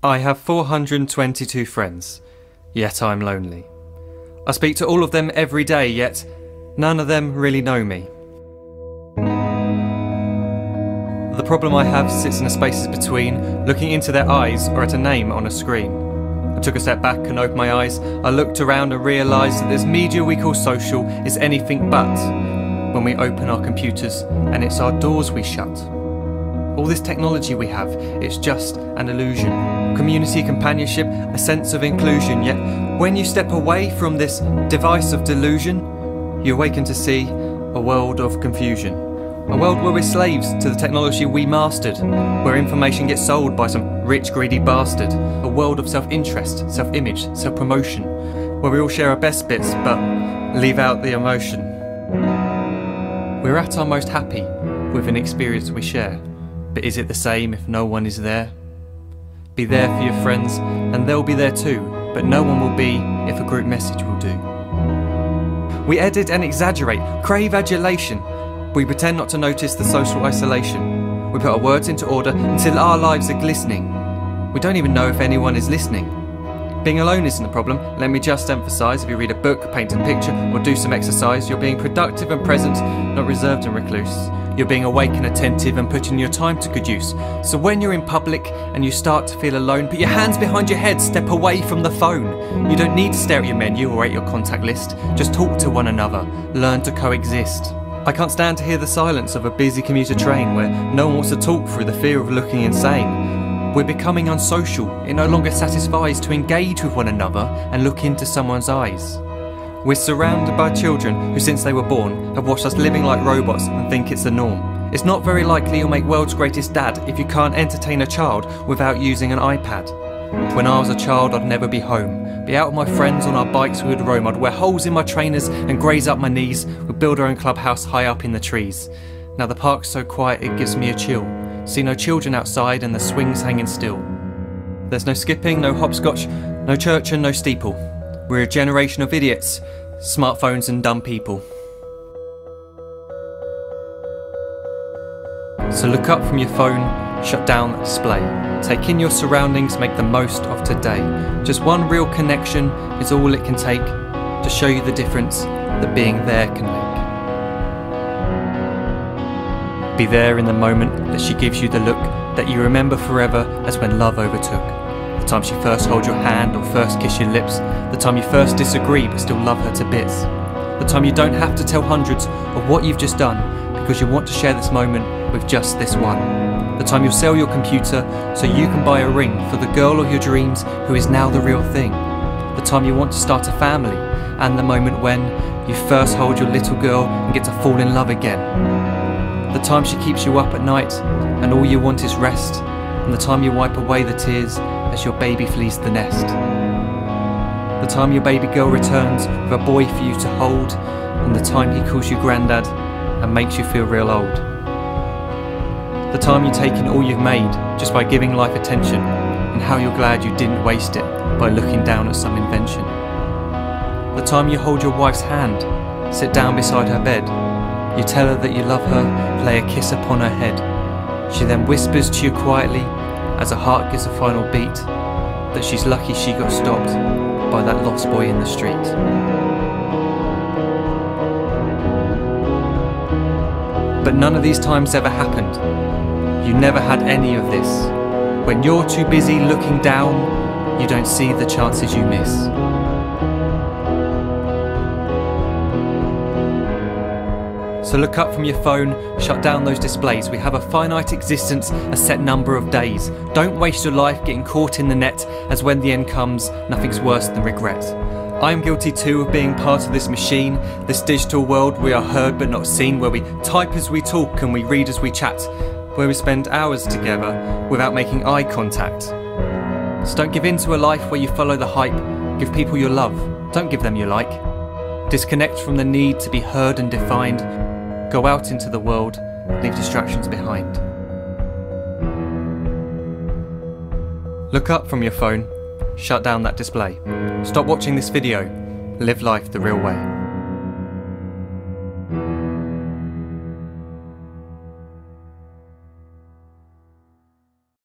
I have 422 friends, yet I'm lonely. I speak to all of them every day, yet none of them really know me. The problem I have sits in the spaces between looking into their eyes or at a name on a screen. I took a step back and opened my eyes. I looked around and realised that this media we call social is anything but when we open our computers and it's our doors we shut. All this technology we have, it's just an illusion. Community, companionship, a sense of inclusion. Yet when you step away from this device of delusion, you awaken to see a world of confusion. A world where we're slaves to the technology we mastered, where information gets sold by some rich, greedy bastard. A world of self-interest, self-image, self-promotion, where we all share our best bits but leave out the emotion. We're at our most happy with an experience we share. But is it the same if no one is there? Be there for your friends and they'll be there too, but no one will be if a group message will do. We edit and exaggerate, crave adulation. We pretend not to notice the social isolation. We put our words into order until our lives are glistening. We don't even know if anyone is listening. Being alone isn't the problem. Let me just emphasise, if you read a book, paint a picture or do some exercise, you're being productive and present, not reserved and recluse. You're being awake and attentive and putting your time to good use. So when you're in public and you start to feel alone, put your hands behind your head, step away from the phone. You don't need to stare at your menu or at your contact list. Just talk to one another, learn to coexist. I can't stand to hear the silence of a busy commuter train where no one wants to talk through the fear of looking insane. We're becoming unsocial. It no longer satisfies to engage with one another and look into someone's eyes. We're surrounded by children who, since they were born, have watched us living like robots and think it's the norm. It's not very likely you'll make world's greatest dad if you can't entertain a child without using an iPad. When I was a child, I'd never be home. Be out with my friends on our bikes we would roam. I'd wear holes in my trainers and graze up my knees. We'd build our own clubhouse high up in the trees. Now the park's so quiet it gives me a chill. See no children outside and the swings hanging still. There's no skipping, no hopscotch, no church and no steeple. We're a generation of idiots, smartphones and dumb people. So look up from your phone, shut down the display. Take in your surroundings, make the most of today. Just one real connection is all it can take to show you the difference that being there can make. Be there in the moment that she gives you the look that you remember forever as when love overtook. The time she first holds your hand or first kiss your lips. The time you first disagree but still love her to bits. The time you don't have to tell hundreds of what you've just done because you want to share this moment with just this one. The time you'll sell your computer so you can buy a ring for the girl of your dreams who is now the real thing. The time you want to start a family, and the moment when you first hold your little girl and get to fall in love again. The time she keeps you up at night and all you want is rest, and the time you wipe away the tears as your baby flees the nest. The time your baby girl returns with a boy for you to hold, and the time he calls you granddad and makes you feel real old. The time you take in all you've made just by giving life attention, and how you're glad you didn't waste it by looking down at some invention. The time you hold your wife's hand, sit down beside her bed, you tell her that you love her, lay a kiss upon her head. She then whispers to you quietly, as her heart gives a final beat, that she's lucky she got stopped by that lost boy in the street. But none of these times ever happened. You never had any of this. When you're too busy looking down, you don't see the chances you miss. So look up from your phone, shut down those displays. We have a finite existence, a set number of days. Don't waste your life getting caught in the net, as when the end comes, nothing's worse than regret. I am guilty too of being part of this machine, this digital world we are heard but not seen, where we type as we talk and we read as we chat, where we spend hours together without making eye contact. So don't give in to a life where you follow the hype. Give people your love, don't give them your like. Disconnect from the need to be heard and defined. Go out into the world, leave distractions behind. Look up from your phone, shut down that display. Stop watching this video, live life the real way.